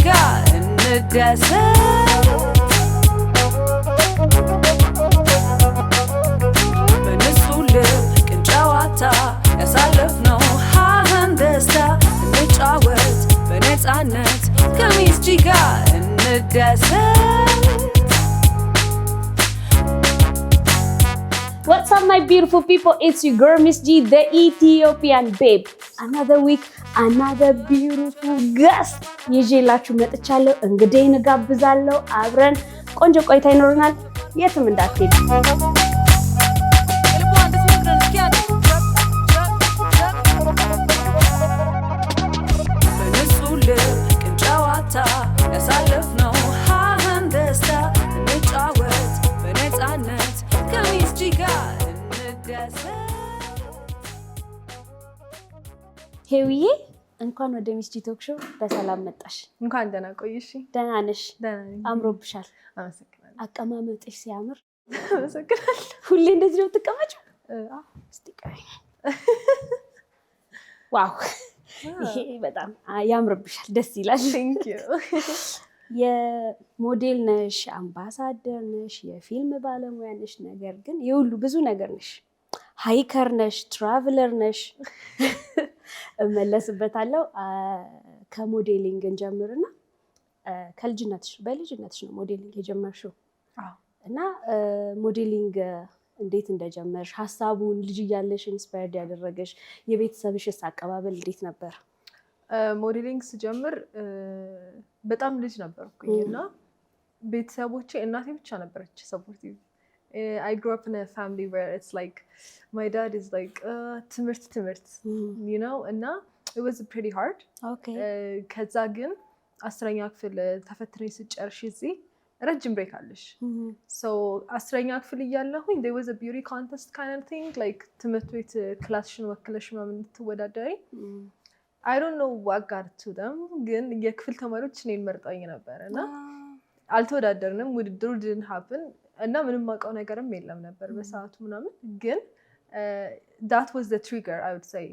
ጋር እንደሰት በንጹህ ልብ ቅን ጨዋታ ያሳለፍነው ሀህን ደስታ እንጫወት በነፃነት ከሚስት ጋር እንደሰት What's up, my beautiful people? It's your girl, Miss G, the Ethiopian babe. Another week, another beautiful guest. ይዤላችሁ መጥቻለሁ። እንግዲህ ጋብዛለሁ። አብረን ቆንጆ ቆይታ ይኖረናል። የትም እንዳትሄዱ። በንጹህ ልብ ቅን ጨዋታ ያሳለፍነው ሀህን ደስታ እንጫወት በነፃነት ከሚስት ጋር እንደሰት። ሄውዬ እንኳን ወደ ሚስ ጂ ቶክ ሾው በሰላም መጣሽ። እንኳን ደህና ቆይሽ። ደህና ነሽ? ደህና ነኝ። አምሮብሻል። አመሰግናለሁ። አቀማመጥሽ ሲያምር። አመሰግናለሁ። ሁሌ እንደዚህ ነው የምትቀመጪው? እስቲ ቆይ። ዋው ይሄ በጣም ያምርብሻል፣ ደስ ይላል። ቴንክ ዩ። የሞዴል ነሽ፣ አምባሳደር ነሽ፣ የፊልም ባለሙያ ነሽ። ነገር ግን የሁሉ ብዙ ነገር ነሽ። ሃይከር ነሽ፣ ትራቭለር ነሽ። እመለስበታለሁ። ከሞዴሊንግ እንጀምርና በልጅነትሽ ነው ሞዴሊንግ የጀመርሽው እና ሞዴሊንግ እንዴት እንደጀመርሽ ሀሳቡን ልጅ እያለሽ ኢንስፓየርድ ያደረገሽ የቤተሰብሽስ አቀባበል እንዴት ነበር? ሞዴሊንግ ስጀምር በጣም ልጅ ነበርኩኝ እና ቤተሰቦቼ እናቴ ብቻ ነበረች ሰፖርቲቭ። I grew up in a family where it's like my dad is like ትምህርት you know እና it was pretty hard. ከዛ ግን 10ኛ ክፍል ተፈትነኝ ስጨርሽ እዚህ ረጅም ብሬክ አለሽ። so 10ኛ ክፍል እያለሁኝ there was a beauty contest kind of thing like ትምህርት ቤት ክላስሽን ወክለሽ ምናምን እንድትወዳደሪ I don't know what got to them ግን የክፍል ተማሪዎች እኔን መርጠውኝ ነበር እና አልተወዳደርንም። ውድድሩ didn't happen እና ምንም ማውቀው ነገርም የለም ነበር በሰዓቱ ምናምን ግን that was the trigger I would say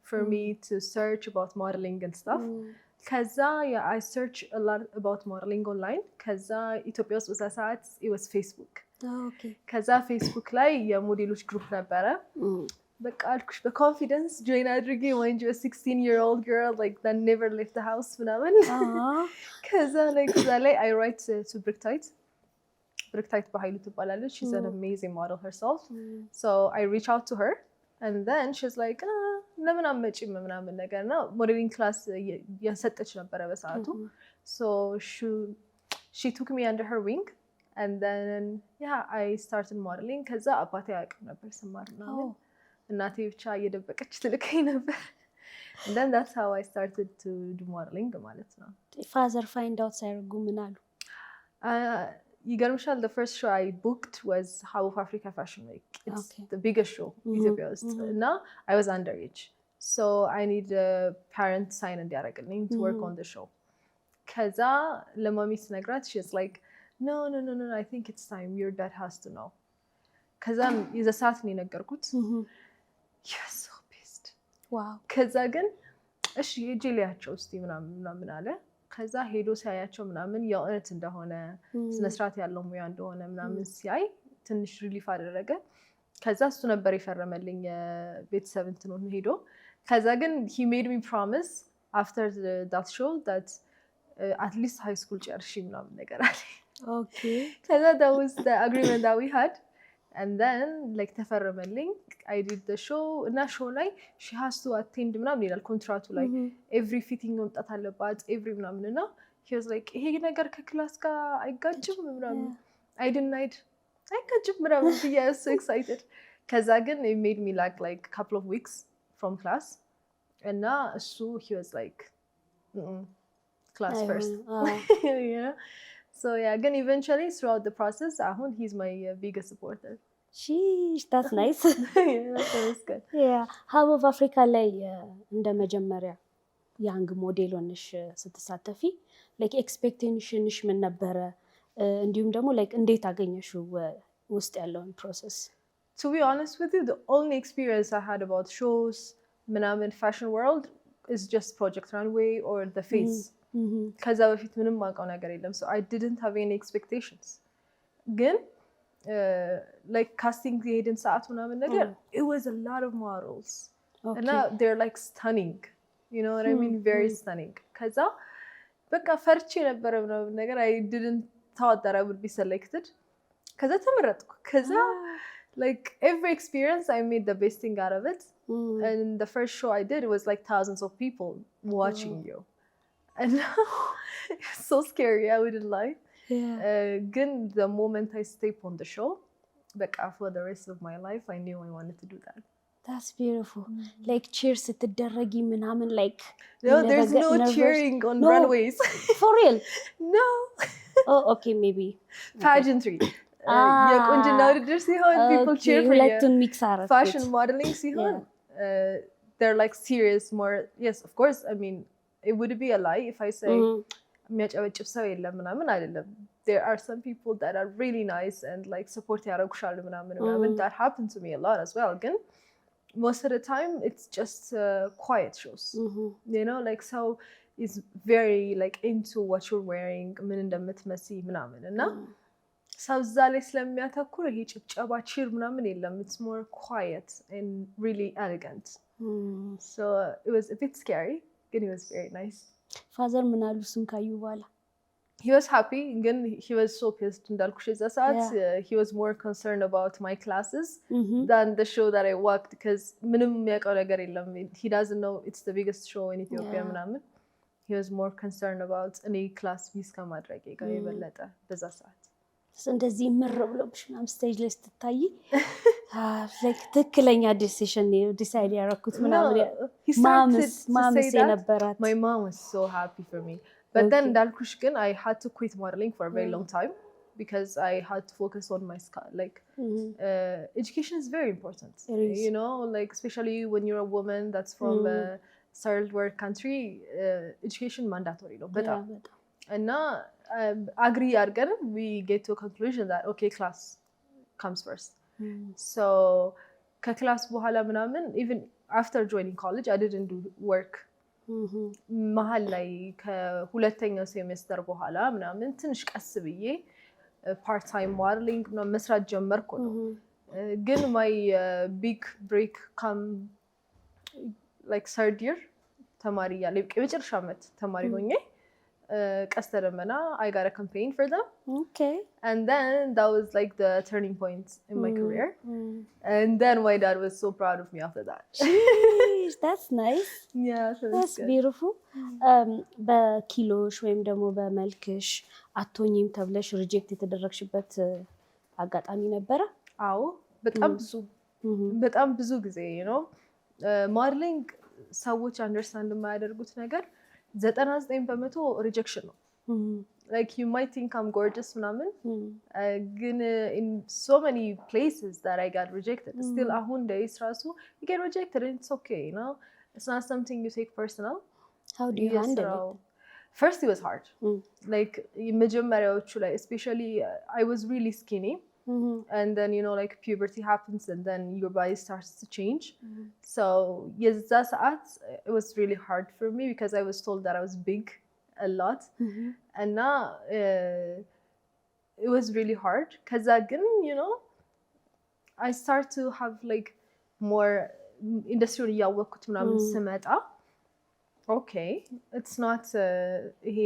for me to search about modeling and stuff. ከዛ I searched a lot about modeling online. ከዛ ኢትዮጵያ ውስጥ በዛ ሰዓት it was Facebook. ከዛ ፌስቡክ ላይ የሞዴሎች ግሩፕ ነበረ። በቃ አልኩሽ በኮንፊደንስ ጆይን አድርጌ mind you a 16-year-old girl like that never left the house ምናምን ከዛ ላይ I write to ብርክታይት በኃይሉ ትባላለች. she's an amazing model herself. so I reach out to her and then she's like ለምን አትመጪም ምናምን ነገር እና ሞዴሊንግ ክላስ ያሰጠች ነበረ በሰዓቱ. so she took me under her wing and then I started modeling. ከዛ አባቴ አያውቅም ነበር ስማር ምናምን እናቴ ብቻ እየደበቀች ትልከኝ ነበር. and then that's how I started to do modeling ማለት ነው. ፋዘር ፋይንድ አውት ሳይርጉ ምን አሉ? ይገርምሻል the first show I booked was Hub of Africa Fashion Week. It's the biggest show ኢትዮጵያ ውስጥ እና I was underage so I need a parent sign እንዲያደርግልኝ to work on the show. ከዛ ለማሚ ስነግራት she's like no I think it's time your dad has to know. ከዛ የዛ ሰዓት ነው የነገርኩት. you're so pissed. wow. ከዛ ግን እሺ የጄሊያቸው እስቲ ምናምን አለ. ከዛ ሄዶ ሲያያቸው ምናምን የእውነት እንደሆነ ስነስርዓት ያለው ሙያ እንደሆነ ምናምን ሲያይ ትንሽ ሪሊፍ አደረገ. ከዛ እሱ ነበር የፈረመልኝ ቤተሰብ እንትኑን ሄዶ. ከዛ ግን he made me promise after that show that at least high school ጨርሺ ምናምን ነገር አለ. ከዛ that was the agreement that we had and then like ተፈረመልኝ. I did the show እና show ላይ she has to attend ምናምን ይላል ኮንትራቱ ላይ every fitting መምጣት አለባት every ምናምን እና he was like ይሄ ነገር ከክላስ ጋር አይጋጭም ምናምን I denied አይጋጭም ምናምን I was so excited. ከዛ ግን it made me like couple of weeks from class እና እሱ he was like class first. yeah. so ግን eventually throughout the process አሁን he's my biggest supporter. Sheesh, that's nice. that's good. yeah. Hub of Africa ላይ እንደ መጀመሪያ ያንግ ሞዴል ሆነሽ ስትሳተፊ like expectationሽ ምን ነበረ? እንዲሁም ደግሞ like እንዴት አገኘሽው ውስጥ ያለውን process? To be honest with you, the only experience I had about shows ምናምን fashion world is just Project Runway or The Face. ከዛ በፊት ምንም ማውቀው ነገር የለም so I didn't have any expectations ግን like casting የሄድን ሰዓት ምናምን ነገር it was a lot of models and they're like stunning you know what I mean very stunning ከዛ በቃ ፈርቼ ነበር ምናምን ነገር I didn't thought that I would be selected ከዛ ተመረጥኩ ከዛ like every experience I made the best thing out of it and the first show I did it was like thousands of people watching you and it's so scary I wouldn't lie again the moment I stepped on the show like for the rest of my life I knew I wanted to do that. That's beautiful. Like cheers ስትደረጊ ምናምን like no there's no cheering on runways for real no oh okay maybe pageantry የቁንጅና ውድድር ሲሆን people cheer for ሁለቱን ሚክስ አረኩት fashion modeling ሲሆን they're like serious more yes of course I mean it would be a lie if I say የሚያጨበጭብ ሰው የለም ምናምን አይደለም there are some people that are really nice and like support ያረጉሻል ምናምን that happened to me a lot as well ግን most of the time it's just quiet shows you know like so is very like into what you're wearing ምን እንደምትመስይ ምናምን እና ሰው እዛ ላይ ስለሚያተኩር ይሄ ጭብጨባ ቺር ምናምን የለም it's more quiet and really elegant so it was a bit scary but it was very nice ፋዘር ምን አሉ እሱን ካዩ በኋላ he was happy ግን he was so pissed እንዳልኩሽ እዛ ሰዓት he was more concerned about my classes than the show that I worked because ምንም የሚያውቀው ነገር የለም he doesn't know it's the biggest show in Ethiopia ምናምን he was more concerned about እኔ ክላስ ሚስ ከማድረጌ ጋር የበለጠ በዛ ሰዓት እንደዚህ ምር ብሎብሽ ምናምን ስቴጅ ላይ ስትታይ like ትክክለኛ ዲሲሽን ዲሳይድ ያደረኩት ምናምን ማምስ የነበራት my mom was so happy for me but then እንዳልኩሽ ግን I had to quit modeling for a very long time because I had to focus on my like education is very important you know like especially when you're a woman that's from a third world country education mandatory ነው በጣም እና agree አድርገን we get to a conclusion that okay class comes first so ከክላስ በኋላ ምናምን even after joining college I didn't do work መሀል ላይ ከሁለተኛው ሴሜስተር በኋላ ምናምን ትንሽ ቀስ ብዬ part time modeling ምናምን መስራት ጀመርኩ ነው ግን my big break come like third year ተማሪ ያለ የመጨረሻ ዓመት ተማሪ ሆኜ ቀስተ ደመና I got a campaign for them okay and then that was like the turning point in my career and then my dad was so proud of me after that Jeez, that's nice yeah so that's beautiful በኪሎሽ ወይም ደግሞ በመልክሽ አቶኝም ተብለሽ ሪጀክት የተደረግሽበት አጋጣሚ ነበረ አዎ በጣም ብዙ ጊዜ you know modeling ሰዎች አንደርስታንድ የማያደርጉት ነገር 99% rejection ነው like you might think I'm gorgeous ምናምን ግን in so many places that I got rejected still አሁን days ራሱ you get rejected and it's okay you know it's not something you take personal how do you handle it first it was hard like መጀመሪያዎቹ ላይ especially I was really skinny and then you know like puberty happens and then your body starts to change so የዛ ሰዓት it was really hard for me because I was told that I was big a lot and now it was really hard ከዛ ግን you know I start to have like more industry እያወቅኩት ምናምን ስመጣ okay it's not ይሄ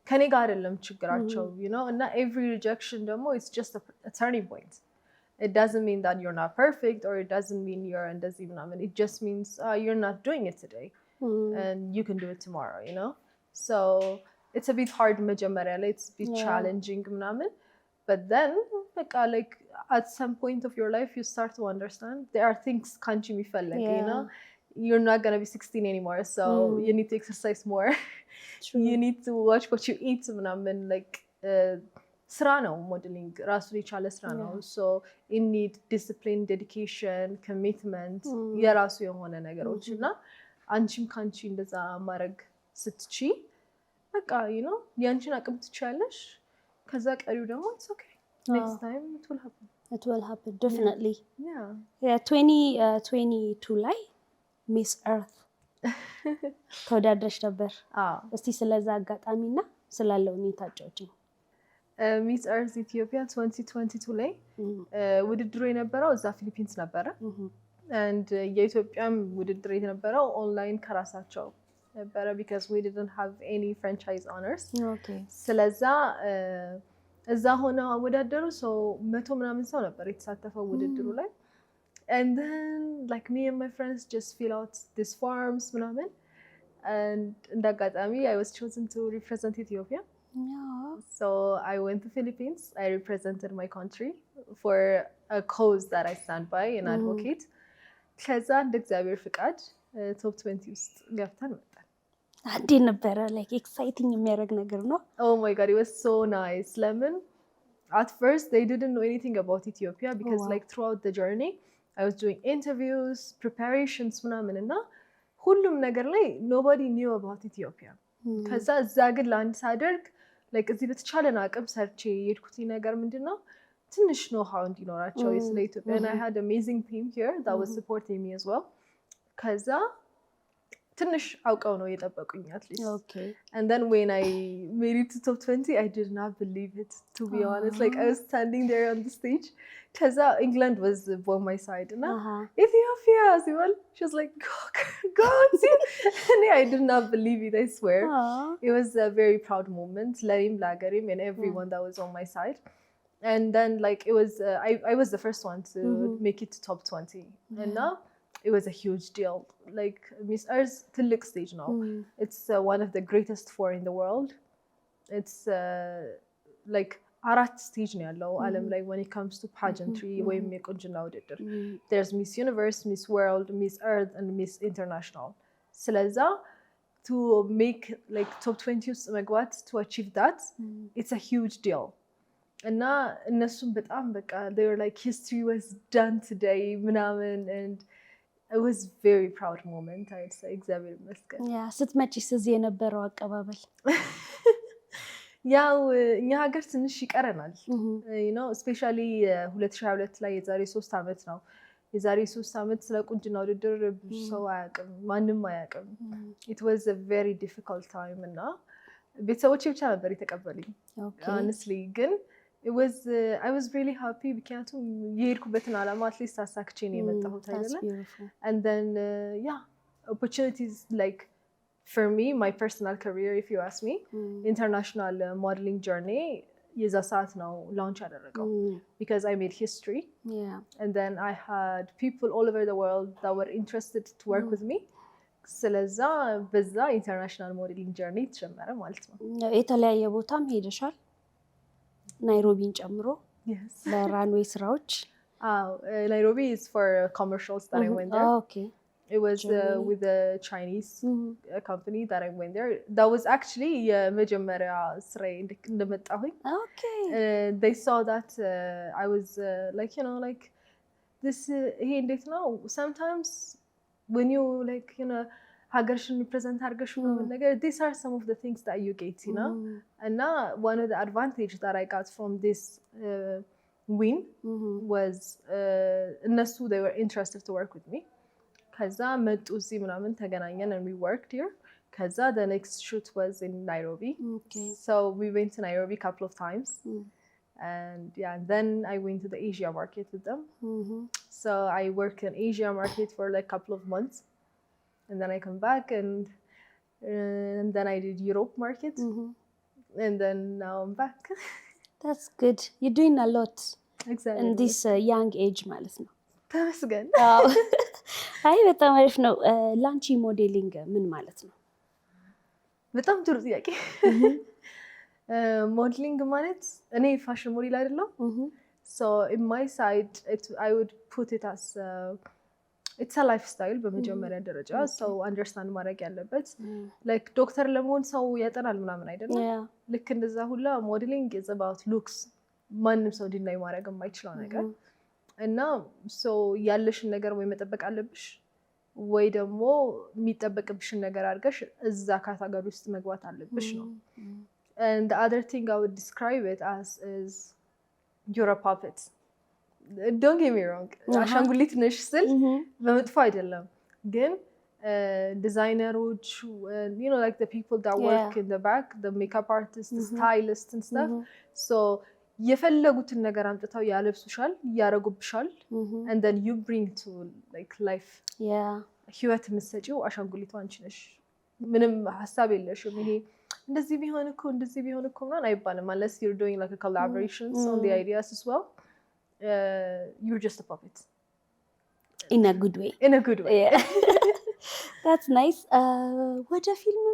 ከኔ ጋር አይደለም ችግራቸው you know and every rejection ደግሞ it's just a turning point it doesn't mean that you're not perfect or it doesn't mean you're እንደዚህ ምናምን it just means you're not doing it today and you can do it tomorrow you know so it's a bit hard መጀመሪያ ላይ it's a bit challenging ምናምን but then like at some point of your life you start to understand there are things ካንቺ የሚፈልግ you know you're not going to be 16 anymore so you need to exercise more you need to watch what you eat ምናምን like ስራ ነው modeling ራሱን የቻለ ስራ ነው so you need discipline dedication commitment የራሱ የሆነ ነገሮች እና አንቺም ካንቺ እንደዛ ማድረግ ስትቺ በቃ you know ያንቺን አቅም ትቻለሽ ከዛ ቀሪው ደግሞ it's okay next time it will happen definitely yeah 2022 ላይ Miss Earth ተወዳድረሽ ነበር። አዎ እስቲ ስለዛ አጋጣሚና ስላለው ሁኔታ አጫውችኝ። ሚስ እርዝ ኢትዮጵያ 2022 ላይ ውድድሩ የነበረው እዛ ፊሊፒንስ ነበረ። and የኢትዮጵያም ውድድር የነበረው ኦንላይን ከራሳቸው ነበረ because we didn't have any franchise honors. ስለዛ እዛ ሆነው አወዳደሩ። ሰው 100 ምናምን ሰው ነበር የተሳተፈው ውድድሩ ላይ and then like me and my friends just fill out these forms ምናምን and እንዳጋጣሚ I was chosen to represent Ethiopia. So I went to Philippines. I represented my country for a cause that I stand by and advocate. ከዛ እንደ እግዚአብሔር ፍቃድ ቶፕ 20 ውስጥ ገብተን መጣን። እንዴት ነበረ? ላይክ ኤክሳይቲንግ የሚያደርግ ነገር ነው። Oh my god, it was so nice. ለምን at first they didn't know anything about Ethiopia because like throughout the journey I was doing interviews, preparations ምናምን እና ሁሉም ነገር ላይ nobody knew about Ethiopia. ከዛ እዛ ግን ላንድ ሳደርግ like እዚህ በተቻለን አቅም ሰርቼ የሄድኩት ነገር ምንድነው ትንሽ ነው how እንዲኖራቸው ስለ ኢትዮጵያ and I had amazing team here that was supporting me as well. ከዛ ትንሽ አውቀው ነው የጠበቁኝ at least. Okay. And then when I made it to top 20 I did not believe it, to be honest. Like I was standing there on the stage. ከዛ England was on my side እና Ethiopia ሲባል she was like go see. and I did not believe it, I swear. It was a very proud moment ለኔም ለሀገሬም and everyone that was on my side. And then like it was I was the first one to make it to top 20. And now it was a huge deal. Like Miss Earth's ትልቅ stage now. It's one of the greatest 4 in the world. It's like 4 stage ነው ያለው ዓለም ላይ when it comes to pageantry ወይም የቁንጅና ውድድር. There's Miss Universe, Miss World, Miss Earth and Miss International. ስለዛ to make like top 20 ውስጥ መግባት to achieve that, it's a huge deal. እና እነሱም በጣም በቃ they were like history was done today ምናምን and it was very proud moment. I'd say እግዚአብሔር ይመስገን። ያ ስትመጪስ እዚህ የነበረው አቀባበል? ያው እኛ ሀገር ትንሽ ይቀረናል you know especially 2022 ላይ የዛሬ 3 ዓመት ነው። የዛሬ 3 ዓመት ስለ ቁንጅና ውድድር ብዙ ሰው አያውቅም፣ ማንም አያውቅም። it was a very difficult time እና ቤተሰቦቼ ብቻ ነበር የተቀበሉኝ honestly ግን it was I was really happy ምክንያቱም የሄድኩበትን ዓላማ at least አሳክቼ ነው የመጣሁት አይደለ? And then yeah, opportunities like for me, my personal career, if you ask me, international modeling journey የዛ ሰዓት ነው launch ያደረገው because I made history. And then I had people all over the world that were interested to work with me. ስለዛ በዛ ኢንተርናሽናል ሞዴሊንግ ጀርኒ ተጀመረ ማለት ነው። የተለያየ ቦታም ሄደሻል? ናይሮቢን ጨምሮ ለራንዌይ ስራዎች? Nairobi is for commercials that I went there. Okay. It was with a Chinese company that I went there. That was actually የመጀመሪያ ስራዬ እንደመጣሁኝ. Okay. They saw that I was like you know like this ይሄ እንዴት ነው sometimes when you like you know ሀገርሽን ሪፕሬዘንት አድርገሽ ምናምን ነገር these are some of the things that you get, you know. And one of the advantage that I got from this win was እነሱ they were interested to work with me. ከዛ መጡ እዚህ ምናምን ተገናኘን and we worked here. ከዛ the next shoot was in Nairobi. Okay. So we went to Nairobi a couple of times. And yeah, and then I went to the Asia market with them. So I worked in Asia market for like a couple of months. And then I come back and then I did Europe market. And then now I'm back. That's good. You're doing a lot. Exactly. In this young age ማለት ነው። ተመስገን። አይ በጣም አሪፍ ነው። ላንቺ ሞዴሊንግ ምን ማለት ነው? በጣም ጥሩ ጥያቄ። ሞዴሊንግ ማለት እኔ ፋሽን ሞዴል አይደለም። So in my side I would put it as it's a lifestyle በመጀመሪያ ደረጃ ሰው አንደርስታንድ ማድረግ ያለበት like ዶክተር ለመሆን ሰው ያጠናል ምናምን አይደለም። ልክ እንደዛ ሁላ ሞዴሊንግ is about looks ማንም ሰው ዲናይ ማድረግ የማይችለው ነገር እና so ያለሽን ነገር ወይ መጠበቅ አለብሽ ወይ ደግሞ የሚጠበቅብሽን ነገር አድርገሽ እዛ ካታጎሪ ውስጥ መግባት አለብሽ ነው። And the other thing I would describe it as is you're a puppet. Don't get me wrong. አሻንጉሊት ነሽ ስል በመጥፎ አይደለም ግን ዲዛይነሮች you know like the people that work in the back the makeup artists the stylists and stuff so የፈለጉትን ነገር አምጥተው ያለብሱሻል ያረጉብሻል and then you bring to like life ህይወት የምትሰጪው አሻንጉሊቷ አንቺ ነሽ ምንም ሐሳብ የለሽም ይሄ እንደዚህ ቢሆን እኮ ምናምን አይባልም unless you're doing like a collaborations on the ideas as well you're just a puppet in a good way yeah. That's nice ወደ ፊልም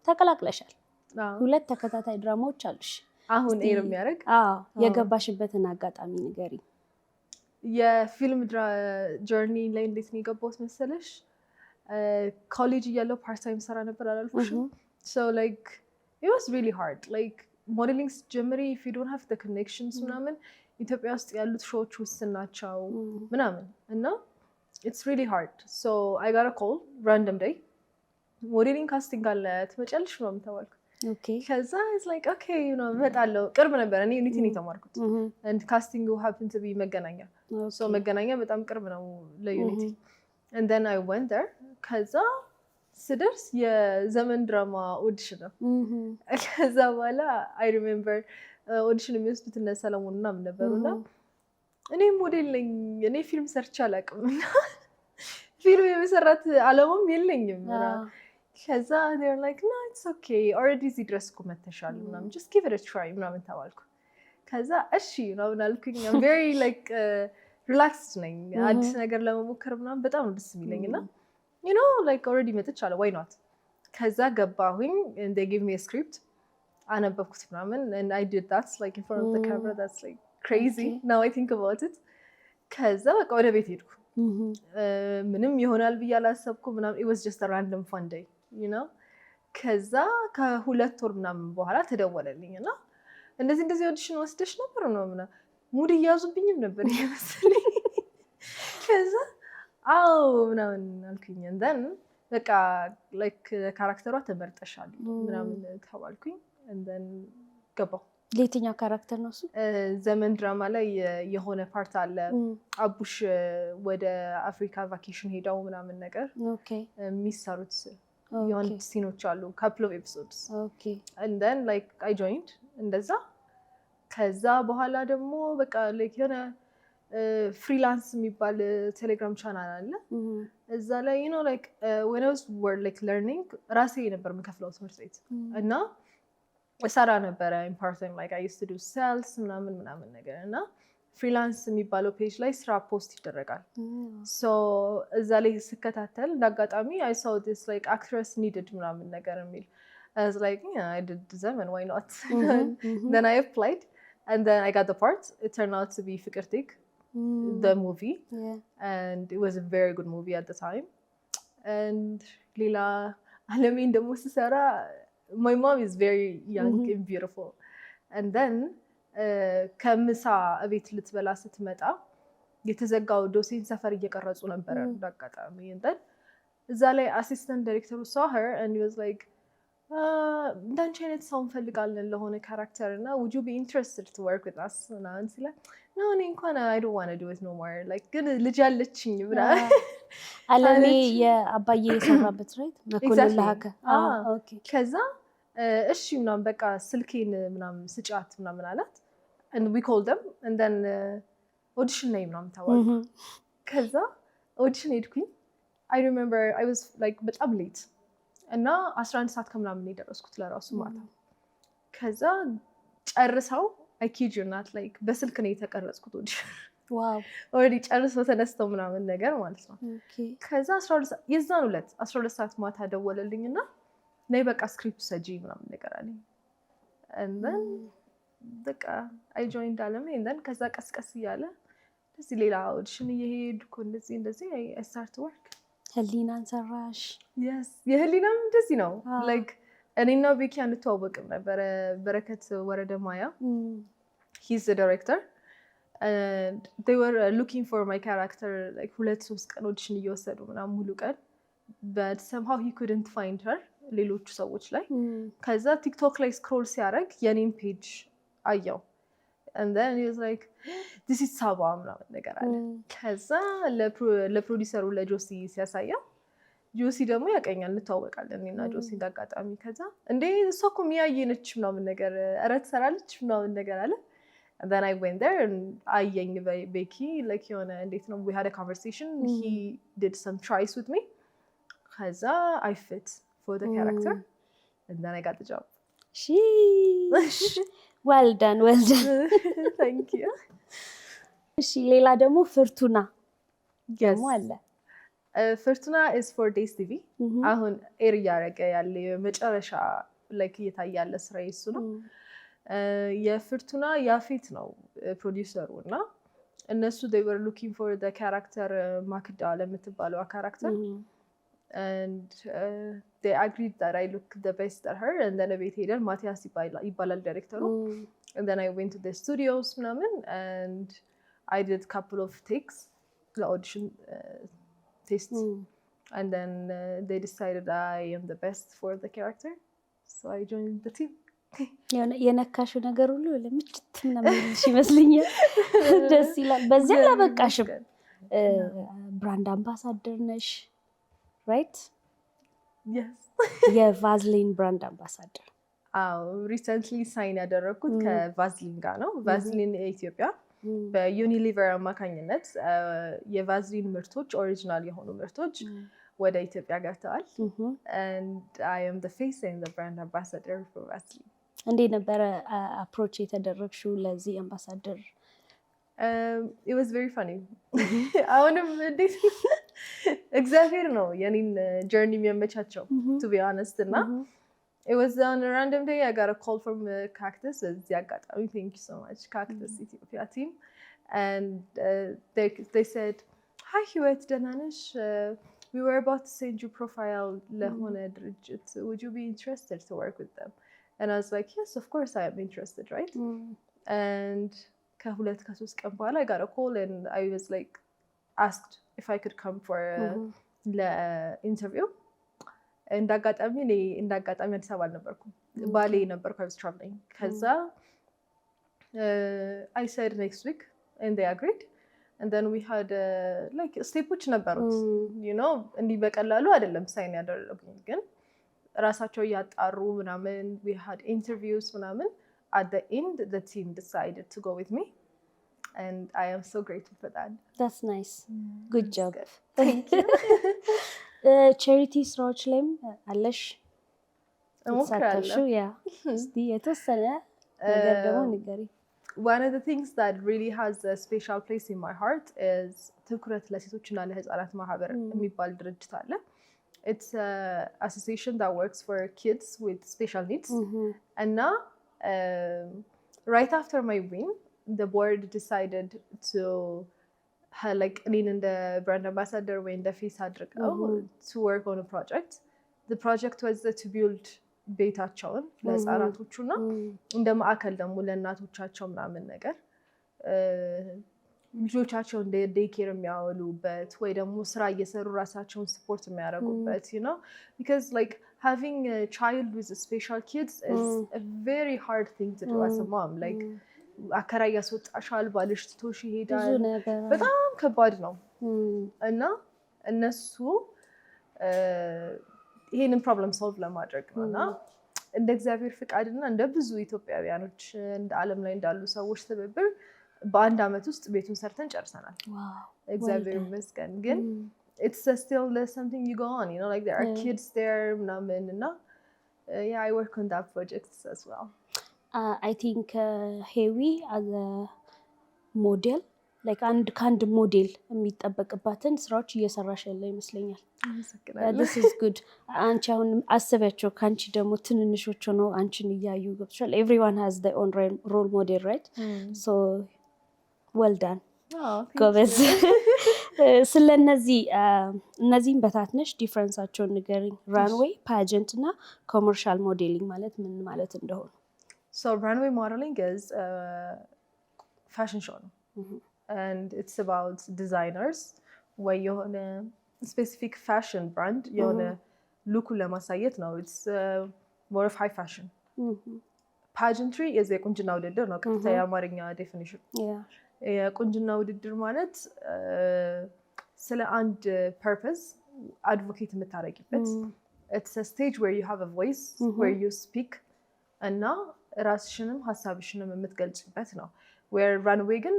ተቀላቅለሻል ሁለት ተከታታይ ድራማዎች አሉሽ አሁን ኤር የሚያደርግ የገባሽበትን አጋጣሚ ንገሪ የፊልም ጆርኒ ላይ እንዴት ነው የገባሁት መሰለሽ ኮሌጅ እያለሁ ፓርት ታይም ሰራ ነበር አላልኩሽም so like it was really hard like modeling ጀምሪ if you don't have the connections ምናምን ኢትዮጵያ ውስጥ ያሉት ሾዎች ውስን ናቸው ምናምን እና it's really hard so I got a call random day modeling casting አለ ትመጫለሽ ነው ተባልኩ okay ከዛ it's like okay you know እመጣለሁ ቅርብ ነበር እኔ ዩኒቲ ነው የተማርኩት and casting happened to be መገናኛ so መገናኛ በጣም ቅርብ ነው ለዩኒቲ and then I went there ከዛ ስደርስ የዘመን ድራማ ኦዲሽን ነው ከዛ በኋላ I remember ኦዲሽን የሚወስዱት እነ ሰለሞን እና ምን ነበሩና እኔ ሞዴል ነኝ እኔ ፊልም ሰርቼ አላውቅምና ፊልም የመሰራት አለሙም የለኝም ከዛ they're like no it's okay already እዚህ ድረስ እኮ መተሻል ምናምን just give it a try ምናምን ተባልኩ ከዛ እሺ ምናምን አልኩኝ I'm very like relaxed ነኝ አዲስ ነገር ለመሞከር ምናምን በጣም ነው ደስ የሚለኝና you know like already መጥቻለሁ why not ከዛ ገባሁኝ and they gave me a script አነበብኩት ምናምን and I did that like in front of the camera that's like crazy now I think about it ከዛ በቃ ወደ ቤት ሄድኩ ምንም ይሆናል ብዬ አላሰብኩ ምናምን it was just a random fun day you know ከዛ ከሁለት ወር ምናምን በኋላ ተደወለልኝና እንደዚህ ኦዲሽን ወስደሽ ነበር ነው ምናምን ሙድ ያዙብኝም ነበር ይመስለኝ ከዛ አው ምናምን አልኩኝ and then በቃ like ካራክተሯ ተመርጠሻል ምናምን ተባልኩኝ and then ገባሁ ለየትኛው ካራክተር ነው እሱ ዘመን ድራማ ላይ የሆነ ፓርት አለ አቡሽ ወደ አፍሪካ ቫኬሽን ሄዳው ምናምን ነገር ኦኬ የሚሰሩት የሆነ ሲኖች አሉ couple of episodes okay and then like I joined እንደዛ ከዛ በኋላ ደግሞ በቃ like የሆነ ፍሪላንስ የሚባል ቴሌግራም ቻናል አለ እዛ ላይ you know like when I was like learning ራሴ ነበር የምከፍለው ትምህርት ቤት እና ሰራ ነበር in part time like I used to do sales ምናምን ነገር እና ፍሪላንስ የሚባለው ፔጅ ላይ ስራ ፖስት ይደረጋል so እዛ ላይ ስከታተል እንዳጋጣሚ I saw this like actress needed ምናምን ነገር የሚል I was like yeah I did ዘመን why not then I applied and then I got the part it turned out to be ፍቅርቲክ the movie and it was a very good movie at the time and ሌላ አለሜን ደግሞ ስሰራ my mom is very young and beautiful and then ከምሳ እቤት ልትበላ ስትመጣ የተዘጋው ዶሴን ሰፈር እየቀረጹ ነበር እንዳጋጣሚ and then እዛ ላይ አሲስታንት ዳይሬክተሩ saw her and he was like እንዳንቺ አይነት ሰው እንፈልጋለን ለሆነ ካራክተር እና would you be interested to work with us and ሲላ no እኔ እንኳን I don't want to do it no more like ግን ልጅ አለችኝ ብላ አለሜ የአባዬ የሰራበት right መኮንን ለሀከ ኦኬ ከዛ እሺ ምናምን በቃ ስልኬን ምናምን ስጫት ምናምን አላት and we called them and then audition ላይ ምናምን ተባለ ከዛ audition ሄድኩኝ I remember I was like በጣም late እና 11 ሰዓት ከምናምን የደረስኩት ለራሱ ማታ ከዛ ጨርሰው I kid you not like በስልክ ነው የተቀረጽኩት audition ዋው already ጨርሰው ተነስተው ምናምን ነገር ማለት ነው ኦኬ ከዛ 12 የዛን ዕለት 12 ሰዓት ማታ ደወለልኝና ነይ በቃ ስክሪፕት ሰጂ ምናምን ነገር አለኝ and then በቃ I joined አለሜ and then ከዛ ቀስቀስ እያለ እንደዚህ ሌላ ኦዲሽን እየሄድኩ እንደዚህ I start to work ህሊናን ሰራሽ yes የህሊናም እንደዚህ ነው like እኔና ቤኪ አንተዋወቅም ነበር በረከት ወረደ ማያ he's the director and they were looking for my character like 2-3 ቀን ኦዲሽን እየወሰዱ ምናምን ሙሉ ቀን but somehow he couldn't find her ሌሎች ሰዎች ላይ ከዛ ቲክቶክ ላይ ስክሮል ሲያደርግ የኔን ፔጅ አየው and then he was like this is Saba ምናምን ነገር አለ ከዛ ለፕሮዲሰሩ ለጆሲ ሲያሳየው ጆሲ ደግሞ ያቀኛል እንተዋወቃለን እኔና ጆሲ እንዳጋጣሚ ከዛ እንዴ እሷ እኮ ሚያየ ነች ምናምን ነገር ኧረ ትሰራለች ምናምን ነገር አለ and then I went there and አየኝ ቤኪ like የሆነ እንዴት ነው we had a conversation he did some tries with me ከዛ I fit for the character and then I got the job well done thank you እሺ ሌላ ደግሞ ፍርቱና ደግሞ አለ ፍርቱና is for Days TV አሁን ኤር እያደረገ ያለ የመጨረሻ like እየታየ ያለ ስራ እሱ ነው የፍርቱና ያፌት ነው ፕሮዲውሰሩ እና እነሱ they were looking for the character ማክዳ ለምትባለው character and they agreed that I look the best at her and then ቤት ሄደን ማቲያስ ይባላል ዳይሬክተሩ and then I went to the studios ምናምን and I did a couple of takes the audition tests and then they decided I am the best for the character so I joined the team የነካሽ ነገር ሁሉ ለምጭት ምናምን ይመስልኛል ደስ ይላል በዚያ ላበቃሽም ብራንድ አምባሳደር ነሽ right yes የቫዝሊን ብራንድ አምባሳደር recently sign ያደረኩት ከቫዝሊን ጋር ነው ቫዝሊን ኢትዮጵያ በዩኒሊቨር አማካኝነት የቫዝሊን ምርቶች ኦሪጂናል የሆኑ ምርቶች ወደ ኢትዮጵያ ገብተዋል and I am the face and the brand ambassador for Vaseline እንዴ ነበር አፕሮች የተደረግሽው ለዚህ አምባሳደር it was very funny አሁንም እንዴት እግዚአብሔር ነው የኔን ጆርኒ የሚያመቻቸው to be honest እና it was on a random day I got a call from Cactus እዚህ አጋጣሚ thank you so much Cactus Ethiopia team and they said hi ህይወት ደህና ነሽ we were about to send you profile ለሆነ ድርጅት would you be interested to work with them and I was like yes of course I am interested right and ከሁለት ከሶስት ቀን በኋላ I got a call and I was like asked if I could come for interview እንዳጋጣሚ አዲስ አበባ አልነበርኩም ባሌ ነበርኩ I was traveling ከዛ I said next week and they agreed and then we had like ስቴፖች ነበሩት you know እንዲህ በቀላሉ አይደለም ሳይን ያደረጉኝ ግን ራሳቸው ያጣሩ ምናምን we had interviews ምናምን at the end the team decided to go with me and I am so grateful for that that's nice good job good. Thank you ቻሪቲ ስራዎች ላይም አለሽ እሞክራለሁ ያ እስቲ የተወሰነ ነገር ደግሞ ንገሪ one of the things that really has a special place in my heart is ትኩረት ለሴቶችና ለህፃናት ማህበር የሚባል ድርጅት አለ it's an association that works for kids with special needs and now right after my win the board decided to like in the brand ambassador way in the face adrikau to work on a project the project was to build ቤታቸውን ለህፃናቶቹና እንደ ማዕከል ደግሞ ለእናቶቻቸው ምናምን ነገር ልጆቻቸው እንደ ዴይ ኬር የሚያወሉበት ወይ ደግሞ ስራ እየሰሩ ራሳቸውን ስፖርት የሚያደርጉበት you know because like having a child with special kids is a very hard thing to do as a mom like አከራይ ያስወጣሻል ባልሽ ትቶሽ ይሄዳል በጣም ከባድ ነው እና እነሱ ይሄንን ፕሮብለም ሶልቭ ለማድረግ ነውና እንደ እግዚአብሔር ፍቃድና እንደ ብዙ ኢትዮጵያውያኖች እንደ ዓለም ላይ እንዳሉ ሰዎች ትብብር በአንድ አመት ውስጥ ቤቱን ሰርተን ጨርሰናል እግዚአብሔር ይመስገን ግን it's still something you go on you know like there are kids there ምናምን እና yeah I work on that project as well I think Hewi as a model like kind model የሚጠበቅባትን ስራዎች እየሰራሽ ያለ ይመስለኛል this is good አንቺ አሁን አስበያቸው ካንቺ ደግሞ ትንንሾች ነው አንቺን እያዩ ገብቷል everyone has their own role model right so well done ጎበዝ ስለነዚህ በታትነሽ ዲፈረንሳቸውን ንገሪኝ runway pageant እና commercial modeling ማለት ምን ማለት እንደሆነ So runway modeling is a fashion show and it's about designers where you have a specific fashion brand you have a look ለማሳየት ነው it's more of high fashion pageantry is የቁንጅና ውድድር ነው ቀጥታ የአማርኛ definition የቁንጅና ውድድር ማለት ስለ አንድ purpose advocate የምታረጊበት it's a stage where you have a voice where you speak እና ራስሽንም ሀሳብሽንም የምትገልጭበት ነው where runway ግን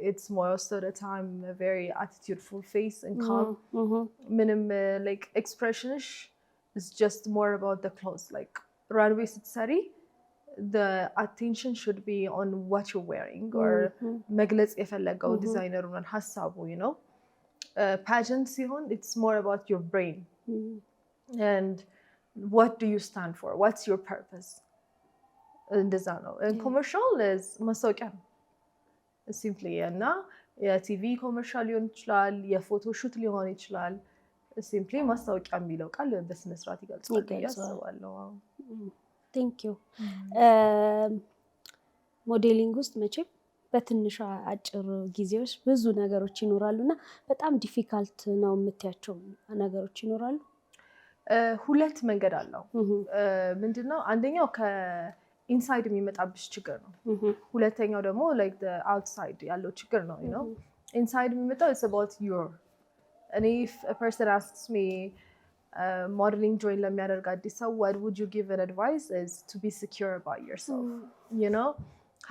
it's most of the time a very attitudeful face and calm ምንም like expressionish is just more about the clothes like runway ስትሰሪ the attention should be on what you're wearing or መግለጽ የፈለገው ዲዛይነሩን ሀሳቡ you know pageant ሲሆን it's more about your brain and what do you stand for what's your purpose እንደዛ ነው commercial is ማስታወቂያ ነው simply እና የቲቪ ኮመርሻል ሊሆን ይችላል የፎቶ ሹት ሊሆን ይችላል simply ማስታወቂያ የሚለው ቃል በስነ ስርዓት ይገልጻል ያስባለው thank you ሞዴሊንግ ውስጥ መቼም በትንሽ አጭር ጊዜዎች ብዙ ነገሮች ይኖራሉና በጣም ዲፊካልት ነው የምትያቸው ነገሮች ይኖራሉ ሁለት መንገድ አለው ምንድነው አንደኛው ከኢንሳይድ የሚመጣብሽ ችግር ነው ሁለተኛው ደግሞ like the outside ያለው ችግር ነው you know inside የሚመጣው it's about your and if a person asks me modeling join ለሚያደርግ አዲስ ሰው what would you give an advice is to be secure about yourself you know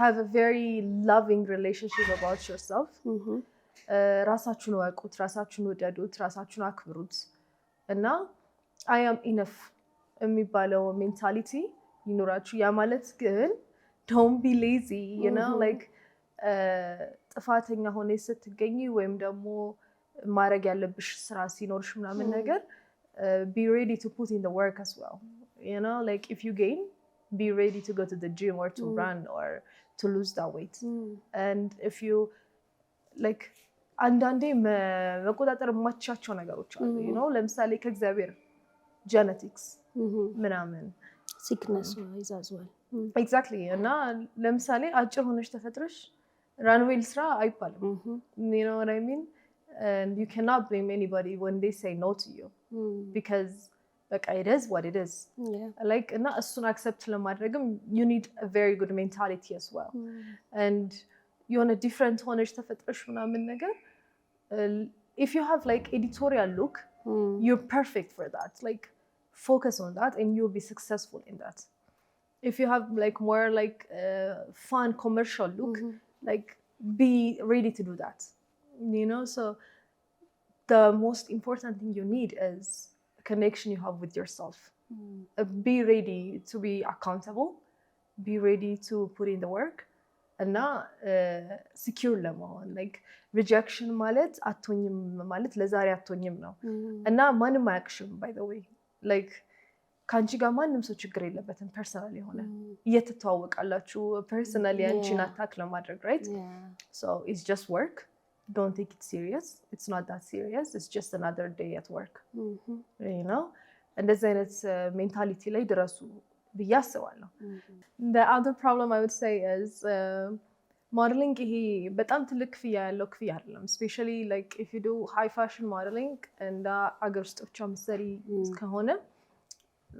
have a very loving relationship about yourself ራሳችሁን ወቁት ራሳችሁን ወደዱት ራሳችሁን አክብሩት እና I am enough የሚባለው ሜንታሊቲ ይኖራችሁ ያ ማለት ግን don't be lazy you know like ጥፋተኛ ሆነ ስትገኝ ወይም ደግሞ ማድረግ ያለብሽ ስራ ሲኖርሽ ምናምን ነገር be ready to put in the work as well you know like if you gain be ready to go to the gym or to run or to lose that weight and if you like አንዳንዴ መቆጣጠር የማትቻቸው ነገሮች አሉ you know ለምሳሌ ከእግዚአብሔር genetics ምናምን sickness ይዛዟል exactly እና ለምሳሌ አጭር ሆነሽ ተፈጥረሽ runway ስራ አይባልም you know what I mean and you cannot blame anybody when they say no to you because like it is what it is like እና እሱን accept ለማድረግም you need a very good mentality as well and የሆነ different ሆነሽ ተፈጥረሽ ምናምን ነገር if you have like editorial look you're perfect for that like focus on that and you'll be successful in that if you have like more like fun commercial look like be ready to do that you know so the most important thing you need is a connection you have with yourself be ready to be accountable be ready to put in the work and not secure ለመሆን like rejection ማለት አትሆኝም ማለት ለዛሬ አትሆኝም ነው እና ማንም አያቅሽም by the way like ካንቺ ጋር ማንም ሰው ችግር የለበትም ፐርሰናል የሆነ እየተተዋወቃላችሁ ፐርሰናሊ አንቺን አታክ ለማድረግ right so it's just work don't take it serious it's not that serious it's just another day at work you know እንደዚህ አይነት ሜንታሊቲ ላይ ድረሱ ብዬ አስባለሁ the other problem I would say is modeling ይሄ በጣም ትልቅ ክፍያ ያለው ክፍያ አይደለም especially like if you do high fashion modeling and አገር ውስጥ ብቻ ምሰሪ ከሆነ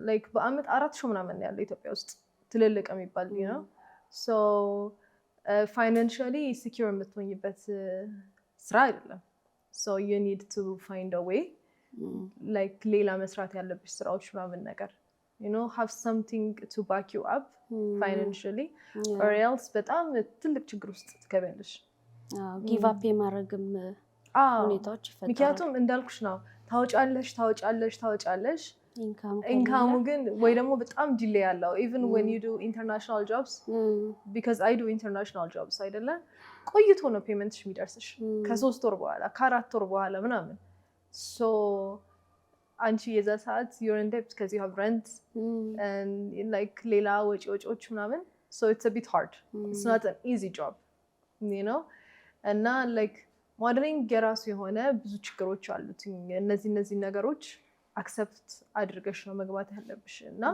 like በአመት 4,000 ምናምን ያለው ኢትዮጵያ ውስጥ ትልልቅ የሚባል you know so financially secure የምትሆኝበት ስራ አይደለም so you need to find a way like ሌላ መስራት ያለብሽ ስራዎች ምናምን ነገር you know have something to back you up financially or else በጣም ትልቅ ችግር ውስጥ ትገቢያለሽ give up የማድረግም ሁኔታዎች ይፈጠራሉ ምክንያቱም እንዳልኩሽ ነው ታወጫለሽ ኢንካሙ ግን ወይ ደግሞ በጣም ዲሌይ ያለው even when you do international jobs because I do international jobs አይደለ ቆይቶ ነው ፔመንትሽ የሚደርስሽ ከ3 ወር በኋላ ከ4 ወር በኋላ ምናምን so አንቺ የዛ ሰዓት you're in debt because you have rent and like ሌላ ወጪዎች ምናምን so it's a bit hard it's not an easy job you know and now like modeling የራሱ የሆነ ብዙ ችግሮች አሉት እነዚህ ነገሮች accept አድርገሽ ነው መግባት ያለብሽ እና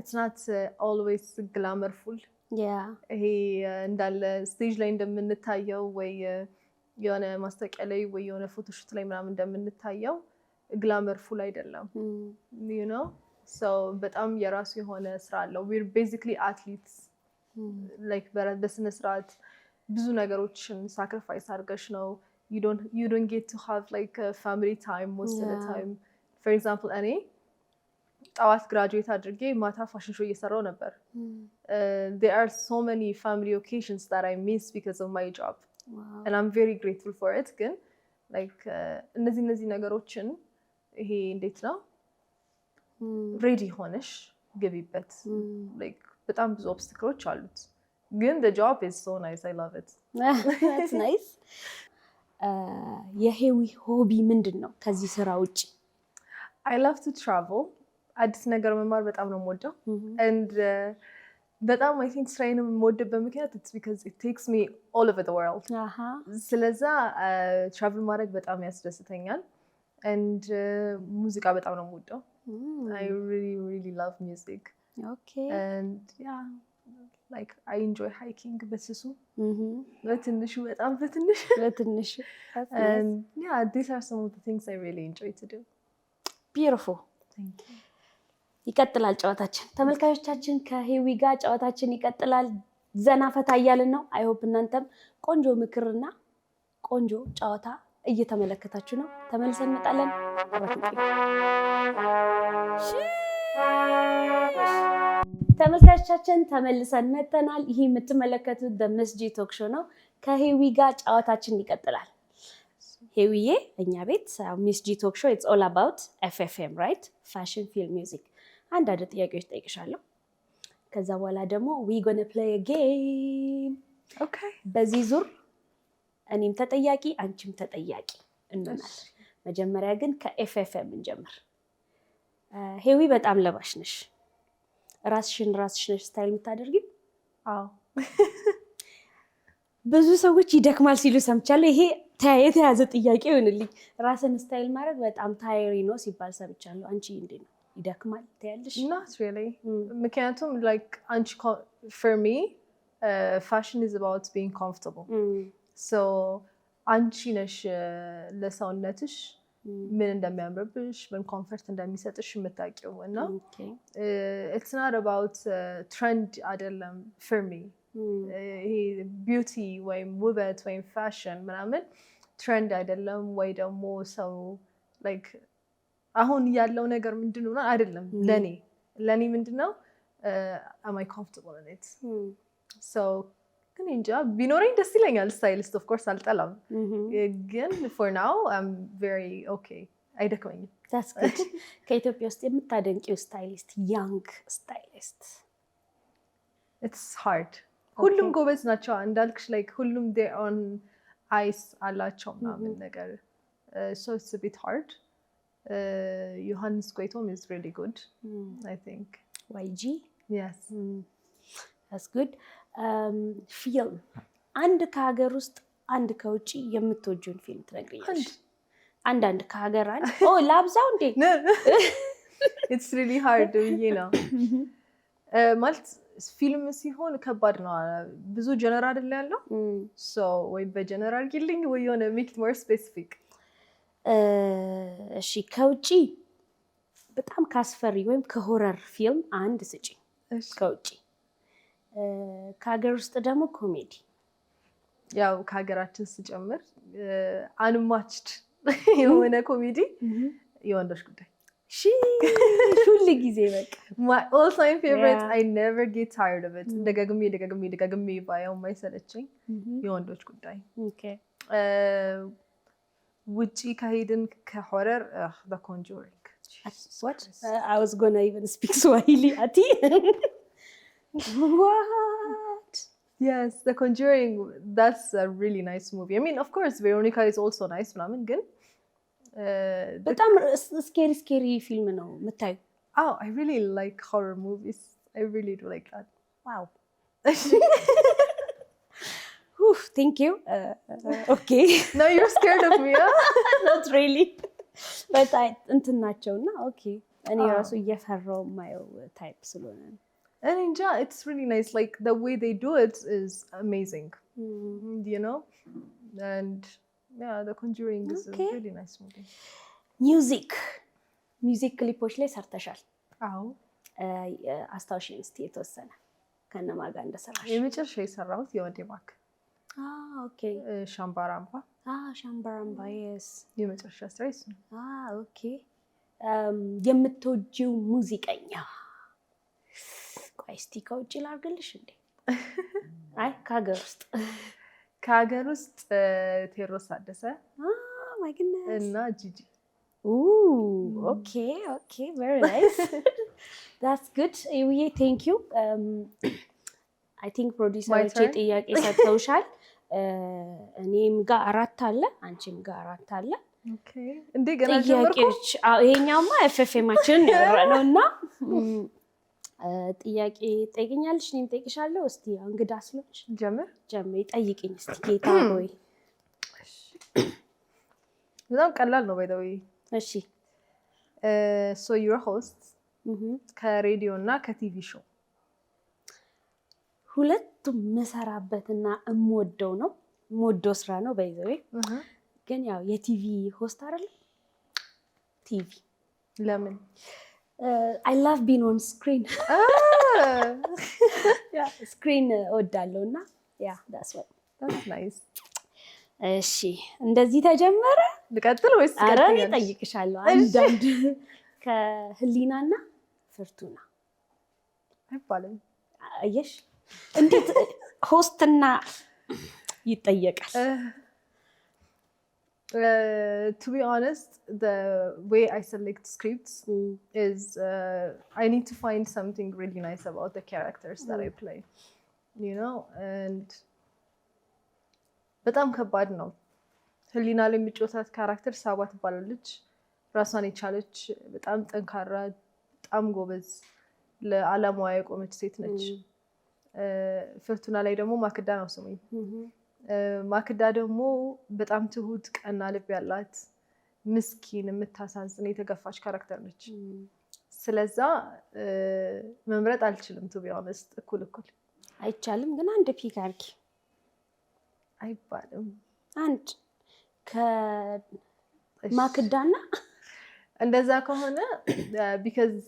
it's not always glamourful ይሄ እንዳለ ስቴጅ ላይ እንደምንታየው ወይ የሆነ ማስታወቂያ ላይ ወይ የሆነ ፎቶሹት ላይ ምናምን እንደምንታየው glamourful አይደለም you know so በጣም የራሱ የሆነ ስራ አለው we're basically athletes like በስነ ስርዓት ብዙ ነገሮችን sacrifice አድርገሽ ነው you don't get to have like a family time most of the time for example እኔ ጠዋት ግራጁዌት አድርጌ ማታ ፋሽን ሾው እየሰራው ነበር there are so many family occasions that I miss because of my job and I'm very grateful for it ግን like እነዚህ ነገሮችን ይሄ እንዴት ነው ሬዲ ሆነሽ ግቢበት like በጣም ብዙ ኦብስታክሎች አሉት ግን the job is so nice I love it that's nice የሄዊ ሆቢ ምንድነው ከዚህ ስራ ውጪ I love to travel አዲስ ነገር መማር በጣም ነው የምወደው and በጣም I think ስራዬን የምወድበት ምክንያት it's because it takes me all over the world ስለዛ travel ማድረግ በጣም ያስደስተኛል and ሙዚቃ በጣም ነው የምወደው I really love music okay and yeah like I enjoy hiking በስሱ በትንሹ በጣም በትንሹ and yeah these are some of the things I really enjoy to do beautiful thank you ይቀጥላል ጨዋታችን ተመልካቾቻችን ከሄዊ ጋር ጨዋታችን ይቀጥላል ዘና ፈታ እያልን ነው I hope እናንተም ቆንጆ ምክርና ቆንጆ ጨዋታ እየተመለከታችሁ ነው ተመልሰን እንመጣለን ተመልካቾቻችን ተመልሰን መጥተናል ይሄ የምትመለከቱት the Miss G Talk Show ነው ከሄዊ ጋር ጨዋታችን ይቀጥላል ሄዊዬ እኛ ቤት Miss G Talk Show it's all about FFM right fashion film music አንዳንድ ጥያቄዎች ጠይቅሻለሁ ከዛ በኋላ ደግሞ we gonna play a game okay በዚህ ዙር እኔም ተጠያቂ አንቺም ተጠያቂ እንሆናለን መጀመሪያ ግን ከFFM እንጀምር ሄዊ በጣም ለባሽ ነሽ ራስሽን ነሽ ስታይል የምታደርጊው አዎ ብዙ ሰዎች ይደክማል ሲሉ ሰምቻለሁ ይሄ የተያዘ ጥያቄ ይሆንልኝ ራስን ስታይል ማድረግ በጣም ታይሪ ነው ሲባል ሰምቻለሁ አንቺ እንዴት ነው ይደክማል ታያለሽ not really ምክንያቱም like አንቺ for me fashion is about being comfortable so አንቺ ነሽ ለሰውነትሽ ምን እንደሚያምርብሽ ምን ኮምፎርት እንደሚሰጥሽ የምታውቂው እና it's not about trend አይደለም for me ይሄ ቢዩቲ ወይም ውበት ወይም ፋሽን ምናምን ትሬንድ አይደለም ወይ ደግሞ ሰው like አሁን ያለው ነገር ምንድነው አይደለም ለኔ ምንድነው am I comfortable in it so ግን እንጃ ቢኖረኝ ደስ ይለኛል ስታይሊስት of course አልጠላም ግን for now I'm very okay አይደክመኝም that's good ከኢትዮጵያ ውስጥ የምታደንቂው ስታይሊስት young stylist it's hard ሁሉም ጎበዝ ናቸው እንዳልክሽ like ሁሉም they on ice አላቸው ምናምን ነገር so it's a bit hard Johannes Goitom is really good I think YG yes that's good ፊልም አንድ ከሀገር ውስጥ አንድ ከውጪ የምትወጂውን ፊልም ትነግሪኛለሽ አንድ ከሀገር አንድ ላብዛው እንዴ it's really hard you know ማለት ፊልም ሲሆን ከባድ ነው ብዙ ጀነር አይደል ያለው so ወይ በጀነራል ጊልኝ ወይ የሆነ make it more specific እሺ ከውጪ በጣም ካስፈሪ ወይም ከሆረር ፊልም አንድ ስጪ ከውጪ ከሀገር ውስጥ ደግሞ ኮሜዲ ያው ከሀገራችን ስጨምር አንማችድ የሆነ ኮሜዲ የወንዶች ጉዳይ ሁሉ ጊዜ በቃ my all time favorite I never get tired of it ደጋግሜ ባየው የማይሰለቸኝ የወንዶች ጉዳይ okay ውጪ ከሄድን ከሆረር the conjuring what I was gonna even speak Swahili ati what yes the conjuring that's a really nice movie I mean of course Veronica is also nice ምናምን ግን በጣም ስኬሪ ፊልም ነው የምታዩ oh I really like horror movies I really do like that wow Oof, thank you okay now you're scared of me huh? not really but I እንትን ናቸውና okay እኔ ራሱ እየፈራው ማየው ታይፕ ስለሆነ and enjoy it's really nice like the way they do it is amazing you know and yeah the conjuring is a really nice movie music ክሊፖች ላይ ሰርተሻል አዎ አስታውሽኝ እስቲ የተወሰነ ከነማ ጋር እንደሰራሽ የመጨረሻ የሰራሁት የወንዴማክ okay ሻምባራምባ ሻምባራምባ yes የመጨረሻ ስራዬ okay የምትወጂው ሙዚቀኛ? ቆይ እስቲ ከውጭ ላድርግልሽ እንዴ? አይ ከሀገር ውስጥ ቴዎድሮስ ታደሰ ማይ ጉድነስ እና ጂጂ። ኦኬ ቬሪ ናይስ that's good ይውዬ ቴንክ ዩ አይ ቲንክ ፕሮዲውሰሮቼ ጥያቄ ሰጥተውሻል። እኔም ጋር 4 አለ አንቺም ጋር 4 አለ። ኦኬ እንዴ ገና ጀመርኩ። ይሄኛውማ ኤፍኤፍኤማችን ያወራነው እና ጥያቄ ጠይቅኛለሽ እኔም ጠይቅሻለሁ። እስቲ እንግዳ ስለሽ ጀምር ጠይቅኝ እስቲ ጌታ ሆይ። በጣም ቀላል ነው by the way። እሺ so you're a host ከሬዲዮ እና ከቲቪ ሾው? ሁለቱም መሰራበትና እምወደው ነው የምወደው ስራ ነው by the way። ግን ያው የቲቪ ሆስት አይደል? ቲቪ ለምን? I love being on screen. Yeah, screen እወዳለሁና yeah, that's nice. እሺ እንደዚህ ተጀመረ። ልቀጥል ወይስ ኧረ እኔ እጠይቅሻለሁ አንዳንድ ከህሊናና ፍርቱና አይባልም። አየሽ እንዴት ሆስትና ይጠየቃል? To be honest, the way I select scripts is I need to find something really nice about the characters that I play, you know, and በጣም ከባድ ነው። ህሊና ላይ የሚጫወታት ካራክተር ሳባ ትባላለች። ራሷን የቻለች በጣም ጠንካራ በጣም ጎበዝ ለዓላማዋ የቆመች ሴት ነች። ፍርቱና ላይ ደግሞ ማክዳ ነው ስሙ። ማክዳ ደግሞ በጣም ትሁት ቀና ልብ ያላት ምስኪን የምታሳዝን የተገፋች ካራክተር ነች። ስለዛ መምረጥ አልችልም to be honest። እኩል አይቻልም። ግን አንድ ፒክ አድርጊ። አይባልም። አንድ ከማክዳና እንደዛ ከሆነ because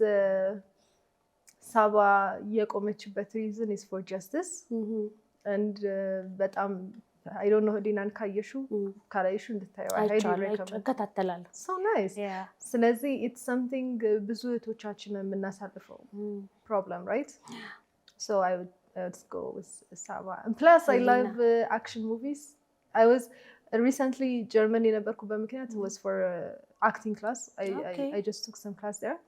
ሳባ የቆመችበት reason is for justice and በጣም I don't know ህሊናን ካላየሹ እንድታየው እከታተላለሁ። so nice. ስለዚህ it's something ብዙ እህቶቻችን የምናሳልፈው problem, right? So I would go with Saba. And plus I love action movies. I was recently Germany የነበርኩበት ምክንያት was for acting class. I just took some class there.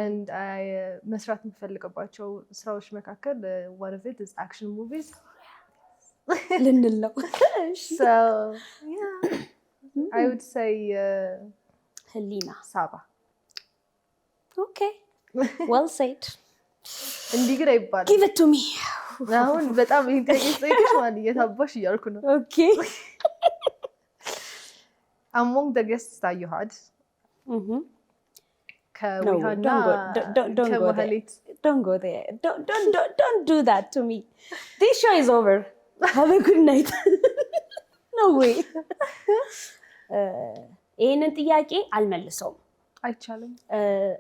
And I መስራት የምፈልግባቸው ስራዎች መካከል one of it is action movies. ልንል ነው። So yeah, I would say ህሊና Saba. Okay, well said. እንዲህ ግን አይባልም። Give it to me. አሁን በጣም ኢንተረስቲንግ ማለት እየታባሽ እያልኩ ነው። Okay. Among the guests that you had ከዊሃና ከማህሌት don't go there. Don't do that to me. This show is over. Have a good night. No way. ይሄንን ጥያቄ አልመልሰውም። አይቻልም።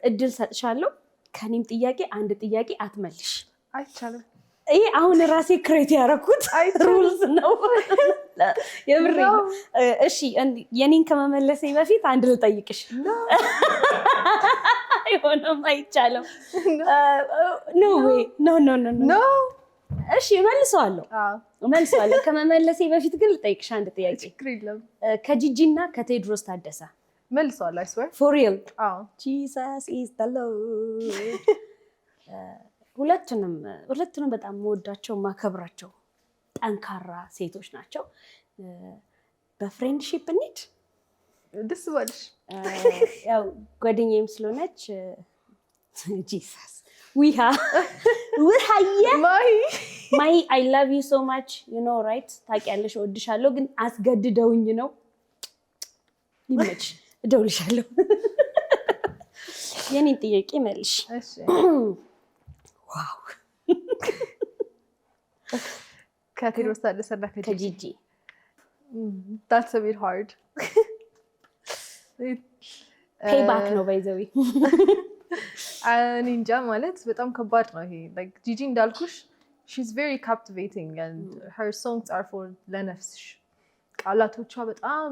እድል ሰጥሻለሁ። ከኔም ጥያቄ አንድ ጥያቄ አትመልሽ። አይቻልም። ይሄ አሁን ራሴ ክሬት ያደረኩት ሩልስ ነው። የምሬ ነው። እሺ የኔን ከመመለሴ በፊት አንድ ልጠይቅሽ። አይሆንም፣ አይቻልም። ኖ ዌይ ኖ። እሺ እመልሰዋለሁ። ከመመለሴ በፊት ግን ልጠይቅሽ አንድ ጥያቄ። ከጂጂ እና ከቴዎድሮስ ታደሰ መልሰዋለሁ። I swear for real? Jesus is the Lord. ሁለቱንም በጣም የምወዳቸው ማከብራቸው ጠንካራ ሴቶች ናቸው። በፍሬንድሺፕ እንሂድ። ደስ ባልሽ። ያው ጓደኛዬም ስለሆነች ጂሰስ ውሃዬ ማይ I love you so much, you know, right? ታውቂያለሽ እወድሻለሁ፣ ግን አስገድደውኝ ነው። ይመች እደውልሻለሁ። የኔን ጥያቄ መልሽ። እሺ ዋው ከቴዎድሮስ ታደሰና ከጂጂ that's a bit hard. ፔይባክ ነው by the way. እኔ እንጃ ማለት በጣም ከባድ ነው ይሄ። like ጂጂ እንዳልኩሽ she's very captivating and her songs are for ለነፍስሽ። ቃላቶቿ በጣም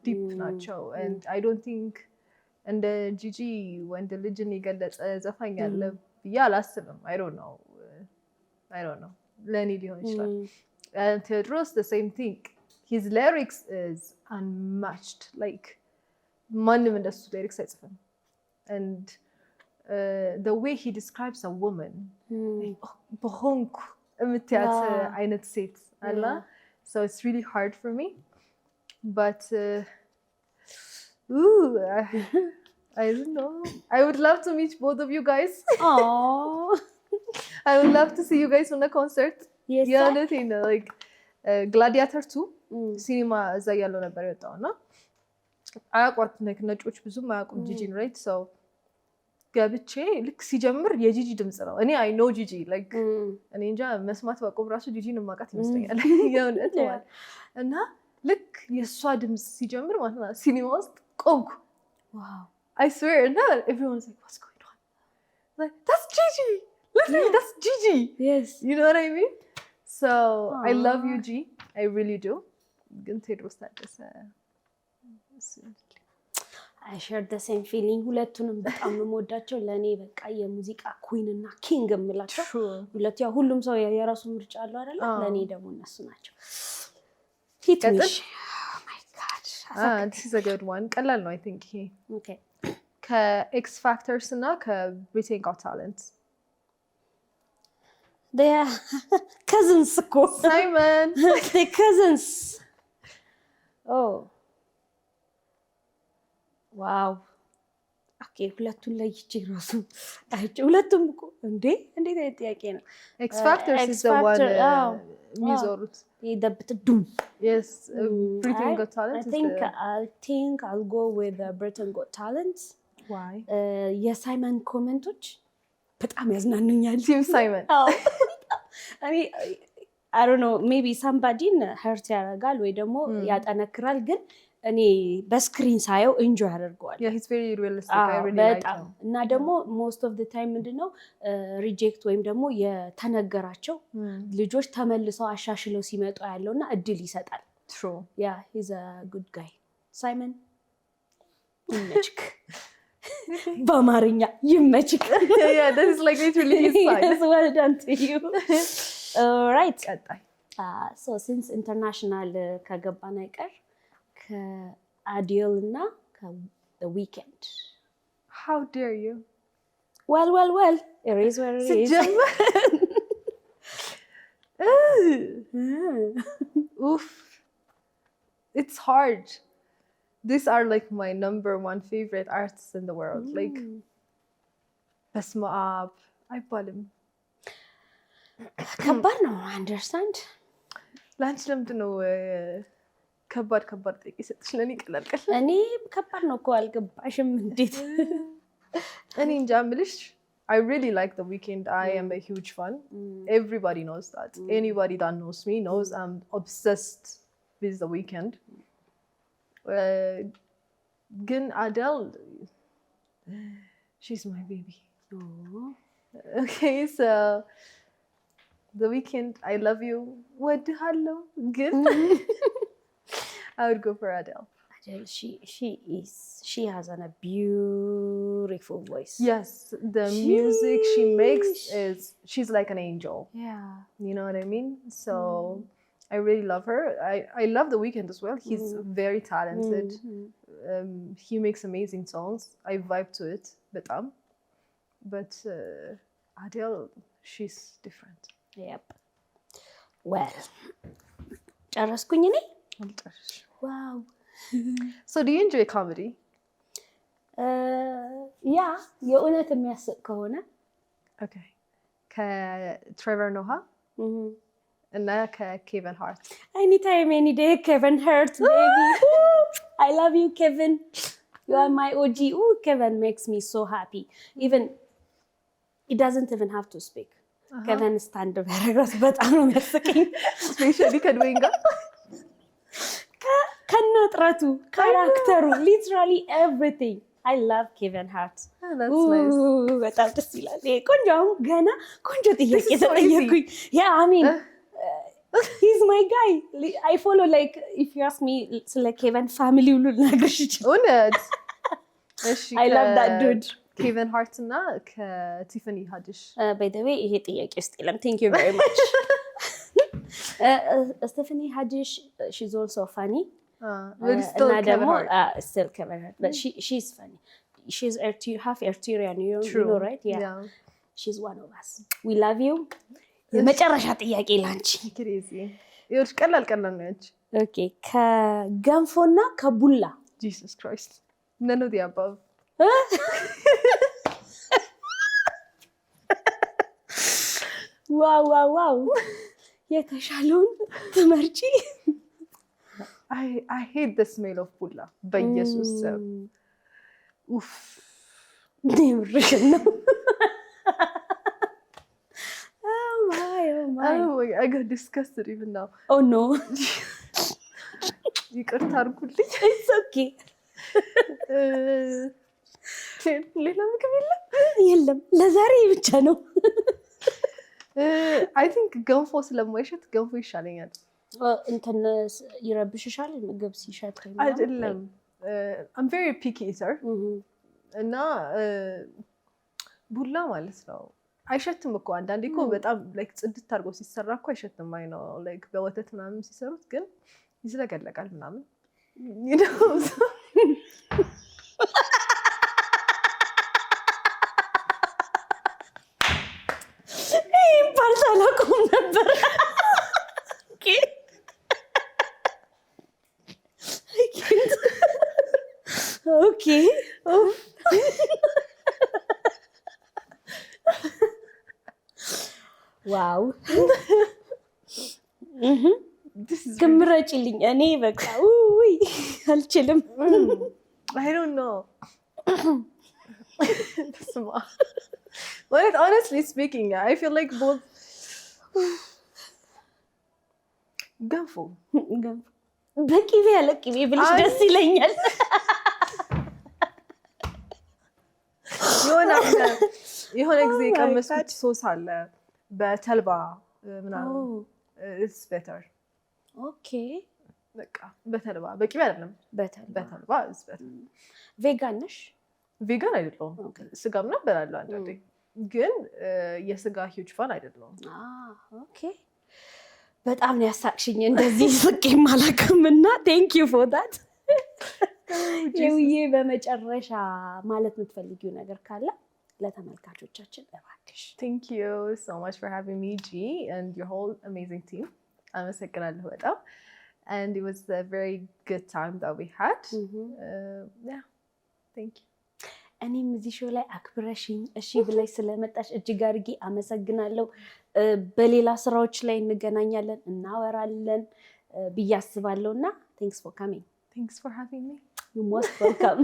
ዲፕ ናቸው and I don't think እንደ ጂጂ ወንድ ልጅን የገለጸ ዘፋኝ አለ ብዬ አላስብም። I don't know ለኔ ሊሆን ይችላል። Theodros the same thing. His lyrics is unmatched. Like ማንም እንደሱ lyrics አይጽፍም. And the way he describes a woman በሆንኩ የምትያት አይነት ሴት አላ so it's really hard for me but I don't know. I would love to meet both of you guys. I would love to see you guys on a concert. Yes, የእውነቴን ነው like Gladiator 2 ሲኒማ እዛ ያለው ነበር የወጣውና አያውቋትም like ነጮች ብዙም አያውቁም ጂጂን right so ገብቼ ልክ ሲጀምር የጂጂ ድምጽ ነው እኔ I know Gigi like እኔ እንጃ መስማት ባቆም ራሱ ጂጂን ማቃት ይመስለኛል የእውነት ማለት እና ልክ የሷ ድምጽ ሲጀምር ማለት ነው ሲኒማ ውስጥ ቆምኩ wow I swear and everyone's like what's going on like that's Gigi listen that's Gigi yes you know what I mean so I love you G I really do ግን ቴድሮስ ታደሰ I share the same feeling ሁለቱንም በጣም የምወዳቸው ለኔ በቃ የሙዚቃ ኩዊን እና ኪንግ የምላቸው ሁለቱ ያው ሁሉም ሰው የራሱ ምርጫ አለው አይደል ለኔ ደግሞ እነሱ ናቸው hit me oh my god this is a good one ቀላል ነው I think ይሄ okay ከX Factors እና ከBritain Got Talent they are cousins እኮ Simon they cousins oh ዋው ኦኬ ሁለቱን ለይቼ ራሱ አይቼ ሁለቱም እኮ እንዴት አይነት ጥያቄ ነው X Factors is the one የሚዞሩት ይደብት ዱም yes Britain Got Talent I think I'll go with Britain Got Talent why የሳይመን ኮሜንቶች በጣም ያዝናኑኛል Team Simon I mean I don't know maybe somebody hurt ያደርጋል ወይ ደግሞ ያጠነክራል ግን እኔ በስክሪን ሳየው ኢንጆይ አደርገዋል yeah he's very realistic I really like him እና ደግሞ most of the time ምንድነው ሪጀክት ወይም ደግሞ የተነገራቸው ልጆች ተመልሰው አሻሽለው ሲመጡ ያለውና እድል ይሰጣል true yeah he's a good guy Simon ይመችክ በአማርኛ ይመችክ yeah that is like literally his side yes well done to you all right ቀጣይ so since international ከገባን አይቀር Adele እና The Weeknd. How dare you? Well, it is where it is. Oof. It's hard. These are like my number one favorite artists in the world. Like, Basma Ab, I bought him. ከባድ ነው understand? ላንቺ ለምንድን ነው ከባድ ጥያቄ ሰጥሽ ለኔ ቀላል እኔ ከባድ ነው እኮ አልገባሽም እንዴት እኔ እንጃ ምልሽ I really like The Weeknd. I am a huge fan. Everybody knows that. Anybody that knows me knows I'm obsessed with The Weeknd. ግን Adele, she's my baby. Okay, so The Weeknd, I love you. ወድሃለሁ ግን I would go for Adele. Adele, she has a beautiful voice. Yes, the music she makes she's like an angel. Yeah. You know what I mean? So I really love her. I love The Weeknd as well. He's very talented. He makes amazing songs. I vibe to it, but Adele, she's different. Yep. Well, ጨረስኩኝ እኔ wow so do you enjoy comedy yeah የእውነት የሚያስቅ ከሆነ okay ከትሬቨር ኖሃ እና ከኬቨን ሃርት anytime any day Kevin Hart baby I love you Kevin you are my OG oh Kevin makes me so happy even he doesn't even have to speak Kevin stand up ያደርጋል በጣም ነው የሚያስቀኝ especially ከድዌይን ጋር ከነጥረቱ ካራክተሩ literally everything I love Kevin Hart. That's nice. በጣም ደስ ይላል። ቆንጆ አሁን ገና ቆንጆ ጥያቄ ተጠየቅኩኝ. Yeah, I mean he's my guy. I follow like if you ask me ስለ Kevin family ሁሉ ልነግርሽ ይችላል. እውነት I love that dude. ኬቨን ሃርት እና ከቲፋኒ ሃዲሽ by the way ይሄ ጥያቄ ውስጥ የለም thank you very much Stephanie Haddish she's also funny but still Kevin Hart still Kevin Hart but she's funny she's half Eritrean you know right yeah she's one of us we love you የመጨረሻ ጥያቄ ላንቺ crazy ይኸውልሽ ቀላል ነው ያንቺ okay ከገንፎና ከቡላ Jesus Christ none of the above wow የተሻለውን ትመርጪ I hate the smell of bulla በኢየሱስ ኡፍ ዲምርሽን ነው Oh my I got disgusted even now oh no ይቅርታ አድርጉልኝ it's okay ሌላ ምግብ የለም ለዛሬ ብቻ ነው I think ገንፎ ስለማይሸት ገንፎ ይሻለኛል እንትን ይረብሽሻል ምግብ ሲሸት አይደለም I'm very picky eater እና ቡላ ማለት ነው አይሸትም እኮ አንዳንዴ እኮ በጣም ላይክ ጽድት አድርጎ ሲሰራ እኮ አይሸትም አይ ነው ላይክ በወተት ምናምን ሲሰሩት ግን ይዝለቀለቃል ምናምን you know ባልታላቁም ነበር okay wow ከምረጭልኝ እኔ በቃ ውይ አልችልም I don't know Well, honestly speaking, I feel like both ገንፎ በቂቤ ያለ ቂቤ ብልሽ ደስ ይለኛል የሆነ ጊዜ ቀመስኩት ሶስ አለ በተልባ ምናምን it's better okay በቃ በተልባ በቂቤ አይደለም በተልባ is better ቬጋን ነሽ ቬጋን አይደለሁም ስጋ ምናምን በላለሁ አንዳንዴ ግን የስጋ ሂውጅ ፋን አይደለሁም ኦኬ በጣም ነው ያሳቅሽኝ እንደዚህ ስቄም አላውቅምና thank you for that ይውዬ በመጨረሻ ማለት የምትፈልጊው ነገር ካለ ለተመልካቾቻችን እባክሽ thank you so much for having me G and your whole amazing team አመሰግናለሁ በጣም and it was a very good time that we had yeah thank you እኔም እዚህ ሾው ላይ አክብረሽኝ እሺ ብለሽ ስለመጣሽ እጅግ አድርጌ አመሰግናለሁ በሌላ ስራዎች ላይ እንገናኛለን እናወራለን ብዬ አስባለሁና thanks for coming thanks for having me you most welcome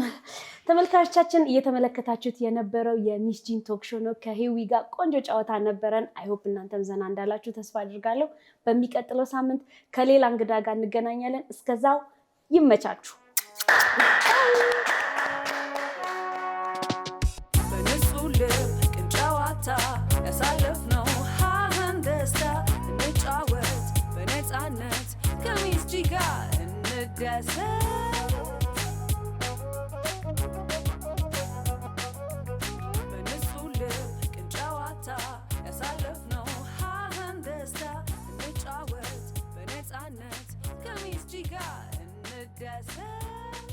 ተመልካቾቻችን እየተመለከታችሁት የነበረው የሚስ ጂን ቶክ ሾው ነው ከሂዊ ጋር ቆንጆ ጨዋታ ነበረን I hope እናንተም ዘና እንዳላችሁ ተስፋ አድርጋለሁ በሚቀጥለው ሳምንት ከሌላ እንግዳ ጋር እንገናኛለን እስከዛው ይመቻችሁ ያሳለፍነው ሀዘን ደስታ እንጫወት በነፃነት ከሚስ ጂ ጋር እንደሰት በንጹህ ልብ ቅን ጨዋታ ያሳለፍነው ሀዘን ደስታ እንጫወት በነፃነት ከሚስ ጂ ጋር እንደሰት